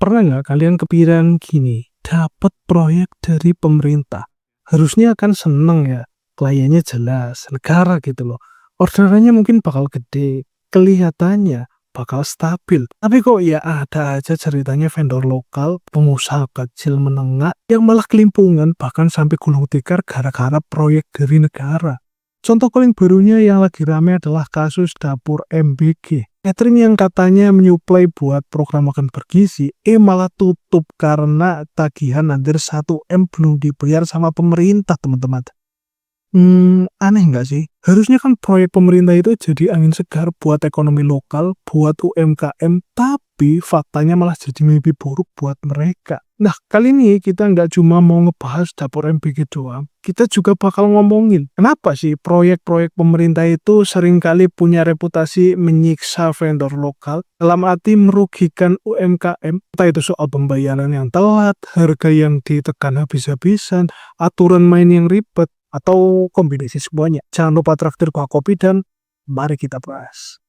Pernah nggak kalian kepikiran gini, dapat proyek dari pemerintah, harusnya kan seneng ya, kliennya jelas, negara gitu loh. Orderannya mungkin bakal gede, kelihatannya bakal stabil. Tapi kok ya ada aja ceritanya vendor lokal, pengusaha kecil menengah yang malah kelimpungan bahkan sampai gulung tikar gara-gara proyek dari negara. Contoh paling barunya yang lagi rame adalah kasus dapur MBG. Catering yang katanya menyuplai buat program makan bergizi, malah tutup karena tagihan hampir 1 M belum dibayar sama pemerintah, teman-teman. Aneh nggak sih? Harusnya kan proyek pemerintah itu jadi angin segar buat ekonomi lokal, buat UMKM, tapi faktanya malah jadi mimpi buruk buat mereka. Nah, kali ini kita nggak cuma mau ngebahas dapur MBG doang, kita juga bakal ngomongin kenapa sih proyek-proyek pemerintah itu seringkali punya reputasi menyiksa vendor lokal, dalam arti merugikan UMKM, entah itu soal pembayaran yang telat, harga yang ditekan habis-habisan, aturan main yang ribet, atau kombinasi semuanya. Jangan lupa traktir kuah kopi dan mari kita bahas.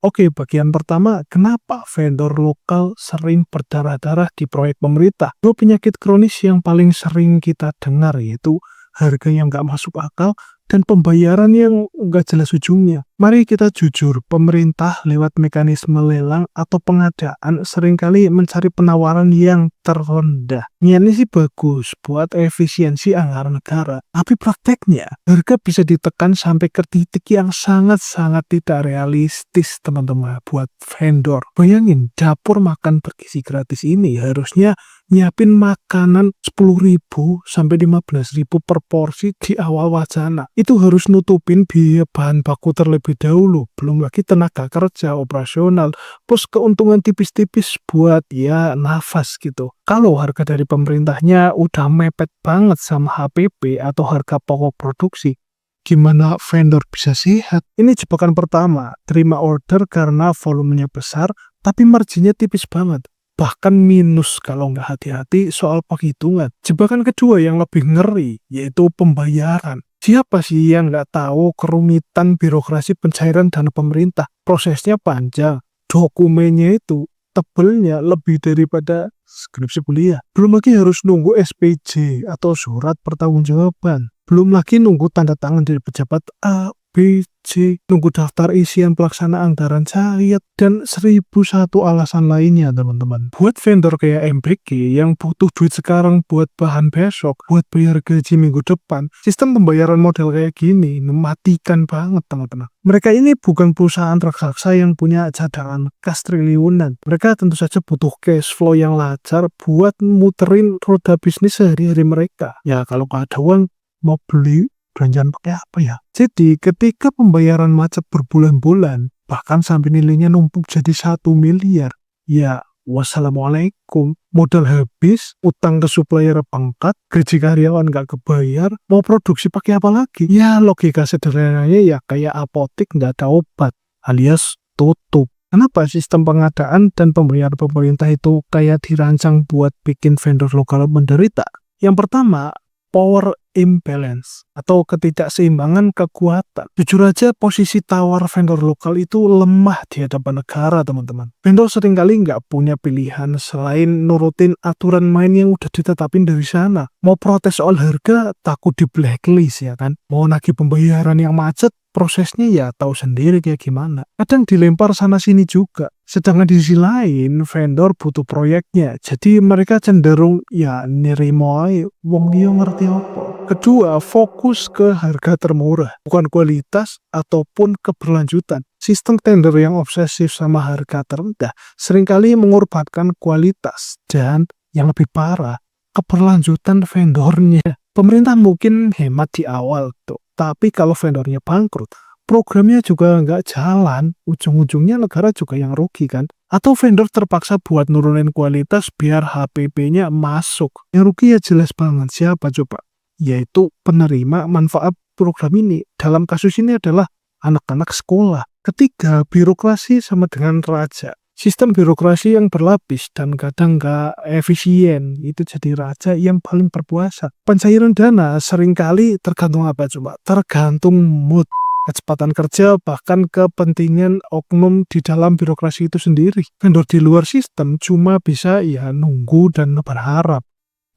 Oke, bagian pertama, kenapa vendor lokal sering berdarah-darah di proyek pemerintah? Dua penyakit kronis yang paling sering kita dengar yaitu harga yang nggak masuk akal dan pembayaran yang nggak jelas ujungnya. Mari kita jujur, pemerintah lewat mekanisme lelang atau pengadaan seringkali mencari penawaran yang terendah. Niatnya sih bagus buat efisiensi anggaran negara, tapi prakteknya harga bisa ditekan sampai ke titik yang sangat-sangat tidak realistis, teman-teman, buat vendor. Bayangin, dapur makan bergizi gratis ini harusnya nyiapin makanan 10.000 sampai 15.000 per porsi di awal wacana. Itu harus nutupin biaya bahan baku terlebih dahulu, belum lagi tenaga kerja operasional, plus keuntungan tipis-tipis buat ya nafas gitu. Kalau harga dari pemerintahnya udah mepet banget sama HPP atau harga pokok produksi, gimana vendor bisa sehat? Ini jebakan pertama, terima order karena volumenya besar, tapi marginnya tipis banget. Bahkan minus kalau nggak hati-hati soal penghitungan. Jebakan kedua yang lebih ngeri, yaitu pembayaran. Siapa sih yang nggak tahu kerumitan birokrasi pencairan dana pemerintah? Prosesnya panjang, dokumennya itu tebelnya lebih daripada skripsi kuliah. Belum lagi harus nunggu SPJ atau surat pertanggungjawaban. Belum lagi nunggu tanda tangan dari pejabat A, B, C, nunggu daftar isian pelaksanaan anggaran cair, dan 1001 alasan lainnya, teman-teman. Buat vendor kayak MBG yang butuh duit sekarang buat bahan besok, buat bayar gaji minggu depan, sistem pembayaran model kayak gini mematikan banget, teman-teman. Mereka ini bukan perusahaan raksasa yang punya cadangan kas triliunan. Mereka tentu saja butuh cash flow yang lancar buat muterin roda bisnis sehari-hari mereka. Ya, kalau nggak ada uang, mau beli belanjaan pakai apa ya? Jadi ketika pembayaran macet berbulan-bulan, bahkan sampai nilainya numpuk jadi 1 miliar, ya wassalamualaikum. Modal habis, utang ke supplier pangkat, gaji karyawan gak kebayar, mau produksi pakai apa lagi? Ya logika sederhananya ya kayak apotek gak ada obat, alias tutup. Kenapa sistem pengadaan dan pembayaran pemerintah itu kayak dirancang buat bikin vendor lokal menderita? Yang pertama, power imbalance atau ketidakseimbangan kekuatan. Jujur aja posisi tawar vendor lokal itu lemah di hadapan negara, teman-teman. Vendor seringkali nggak punya pilihan selain nurutin aturan main yang udah ditetapin dari sana. Mau protes soal harga, takut di blacklist ya kan. Mau nagih pembayaran yang macet, prosesnya ya tahu sendiri kayak gimana. Kadang dilempar sana sini juga. Sedangkan di sisi lain, vendor butuh proyeknya. Jadi mereka cenderung ya nerimo ae, wong dia ngerti apa. Kedua, fokus ke harga termurah, bukan kualitas ataupun keberlanjutan. Sistem tender yang obsesif sama harga terendah seringkali mengorbankan kualitas dan yang lebih parah, keberlanjutan vendornya. Pemerintah mungkin hemat di awal tuh, tapi kalau vendornya bangkrut, programnya juga nggak jalan, ujung-ujungnya negara juga yang rugi kan. Atau vendor terpaksa buat nurunin kualitas biar HPP-nya masuk. Yang rugi ya jelas banget, siapa coba? Yaitu penerima manfaat program ini. Dalam kasus ini adalah anak-anak sekolah. Ketiga, birokrasi sama dengan raja. Sistem birokrasi yang berlapis dan kadang nggak efisien, itu jadi raja yang paling berkuasa. Pencairan dana seringkali tergantung apa coba? Tergantung mood. kecepatan kerja, bahkan kepentingan oknum di dalam birokrasi itu sendiri. Vendor di luar sistem cuma bisa ya nunggu dan berharap.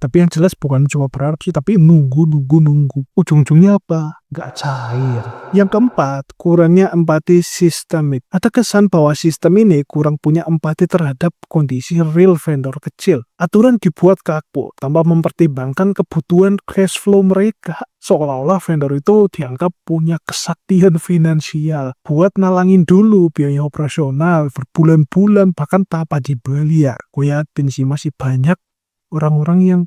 Tapi yang jelas bukan cuma berharap sih, tapi nunggu. Ujung-ujungnya apa? Nggak cair. Yang keempat, kurangnya empati sistemik. Ada kesan bahwa sistem ini kurang punya empati terhadap kondisi real vendor kecil. Aturan dibuat kaku tanpa mempertimbangkan kebutuhan cash flow mereka. Seolah-olah vendor itu dianggap punya kesaktian finansial buat nalangin dulu biaya operasional berbulan-bulan bahkan tanpa dibayar. Gue yakin sih masih banyak orang-orang yang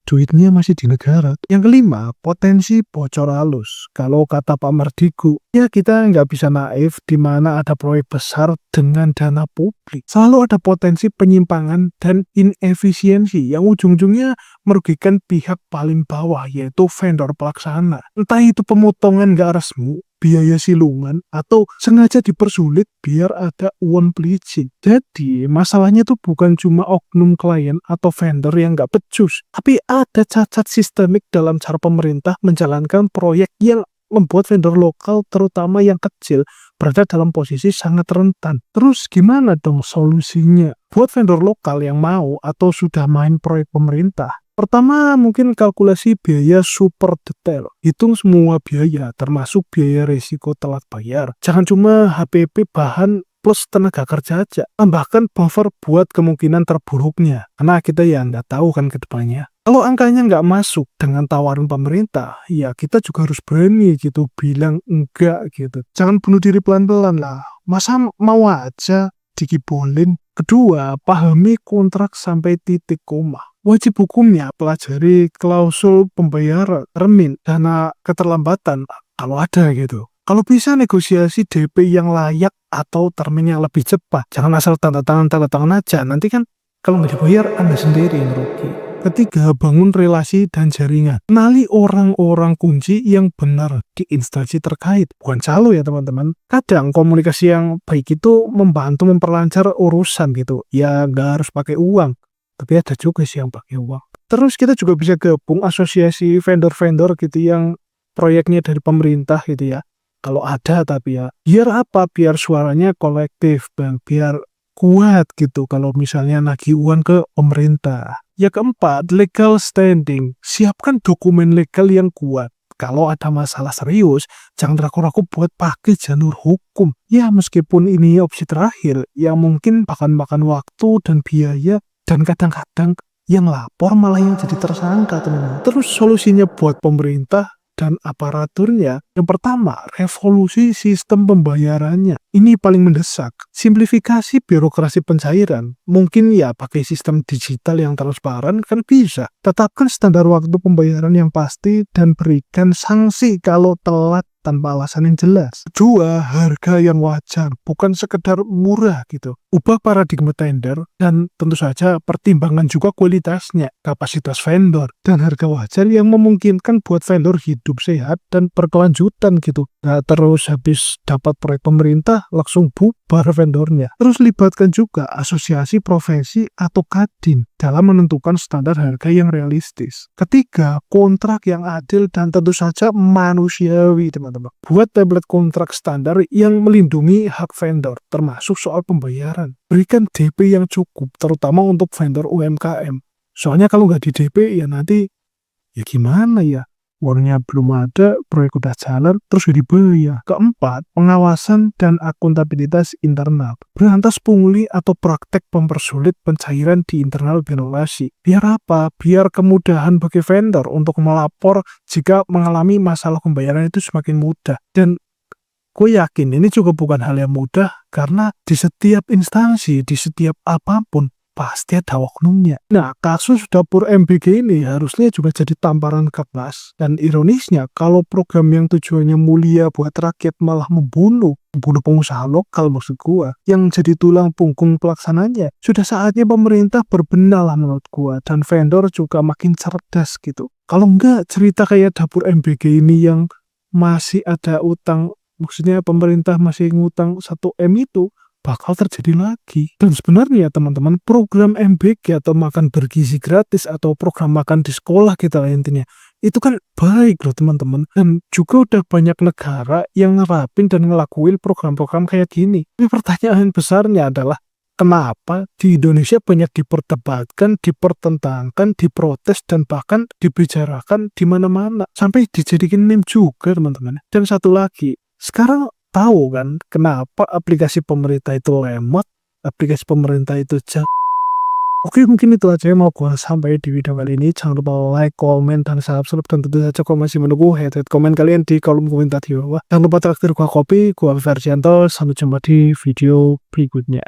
duitnya masih di negara. Yang kelima, potensi bocor halus. Kalau kata Pak Mardigu, ya kita nggak bisa naif di mana ada proyek besar dengan dana publik. Selalu ada potensi penyimpangan dan inefisiensi yang ujung-ujungnya merugikan pihak paling bawah, yaitu vendor pelaksana. Entah itu pemotongan nggak resmi, biaya silungan, atau sengaja dipersulit biar ada uang pelicin. Jadi, masalahnya tuh bukan cuma oknum klien atau vendor yang nggak becus, tapi ada cacat sistemik dalam cara pemerintah menjalankan proyek yang membuat vendor lokal, terutama yang kecil, berada dalam posisi sangat rentan. Terus gimana dong solusinya? Buat vendor lokal yang mau atau sudah main proyek pemerintah, pertama, mungkin kalkulasi biaya super detail. Hitung semua biaya, termasuk biaya risiko telat bayar. Jangan cuma HPP bahan plus tenaga kerja aja. Tambahkan buffer buat kemungkinan terburuknya. Karena kita ya nggak tahu kan ke depannya. Kalau angkanya nggak masuk dengan tawaran pemerintah, ya kita juga harus berani gitu bilang enggak gitu. Jangan bunuh diri pelan-pelan lah. Masa mau aja dikibolin? Kedua, pahami kontrak sampai titik koma. Wajib hukumnya pelajari klausul pembayaran, termin, dana keterlambatan kalau ada gitu. Kalau bisa negosiasi DP yang layak atau termin yang lebih cepat. Jangan asal tanda tangan aja. Nanti kan kalau nggak dibayar Anda sendiri yang rugi. Ketiga, bangun relasi dan jaringan. Kenali orang-orang kunci yang benar di instansi terkait. Bukan calo ya teman-teman. Kadang komunikasi yang baik itu membantu memperlancar urusan gitu. Ya nggak harus pakai uang. Tapi ada juga sih yang pakai uang. Terus kita juga bisa gabung asosiasi vendor-vendor gitu yang proyeknya dari pemerintah gitu ya. Kalau ada tapi ya. Biar apa? Biar suaranya kolektif, Bang. Biar kuat gitu kalau misalnya nagih uang ke pemerintah. Ya keempat, legal standing. Siapkan dokumen legal yang kuat. Kalau ada masalah serius, jangan ragu-ragu buat pakai jalur hukum. Ya meskipun ini opsi terakhir, yang mungkin bakal makan waktu dan biaya, dan kadang-kadang yang lapor malah yang jadi tersangka teman-teman. Terus solusinya buat pemerintah dan aparaturnya, yang pertama, revolusi sistem pembayarannya. Ini paling mendesak. Simplifikasi birokrasi pencairan. Mungkin ya pakai sistem digital yang transparan kan bisa. Tetapkan standar waktu pembayaran yang pasti dan berikan sanksi kalau telat tanpa alasan yang jelas. Kedua, harga yang wajar, bukan sekedar murah gitu. Ubah paradigma tender dan tentu saja pertimbangan juga kualitasnya, kapasitas vendor, dan harga wajar yang memungkinkan buat vendor hidup sehat dan berkelanjutan gitu. Nah, terus habis dapat proyek pemerintah, langsung bubar vendornya. Terus libatkan juga asosiasi profesi atau kadin dalam menentukan standar harga yang realistis. Ketiga, kontrak yang adil dan tentu saja manusiawi, teman-teman. Buat template kontrak standar yang melindungi hak vendor, termasuk soal pembayaran. Berikan DP yang cukup, terutama untuk vendor UMKM. Soalnya kalau nggak di DP, ya nanti, ya gimana ya? Uangnya belum ada, proyek udah jalan, terus dibayar. Keempat, pengawasan dan akuntabilitas internal. Berantas pungli atau praktek mempersulit pencairan di internal birokrasi. Biar apa? Biar kemudahan bagi vendor untuk melapor jika mengalami masalah pembayaran itu semakin mudah. Dan gue yakin ini juga bukan hal yang mudah karena di setiap instansi, di setiap apapun, pasti ada oknumnya. Nah, kasus dapur MBG ini harusnya juga jadi tamparan keras. Dan ironisnya, kalau program yang tujuannya mulia buat rakyat malah membunuh pengusaha lokal maksud gua, yang jadi tulang punggung pelaksananya, sudah saatnya pemerintah berbenah lah menurut gua, dan vendor juga makin cerdas gitu. Kalau enggak, cerita kayak dapur MBG ini yang masih ada utang, maksudnya pemerintah masih ngutang 1 M itu, bakal terjadi lagi. Dan sebenarnya teman-teman, program MBG atau makan bergizi gratis atau program makan di sekolah kita lah intinya, Itu kan baik loh teman-teman. Dan juga udah banyak negara yang nerapin dan ngelakuin program-program kayak gini. Tapi pertanyaan besarnya adalah kenapa di Indonesia banyak diperdebatkan, dipertentangkan, diprotes, dan bahkan dibicarakan di mana-mana. Sampai dijadikan meme juga teman-teman. Dan satu lagi, sekarang tahu kan kenapa aplikasi pemerintah itu lemot, aplikasi pemerintah itu Oke, mungkin itu aja yang mau gue sampaikan di video kali ini. Jangan lupa like, komen, dan subscribe. Dan tentu saja kalau masih menunggu head komen kalian di kolom komentar di bawah. Jangan lupa traktir gua kopi, gua Ferdianto. Sampai jumpa di video berikutnya.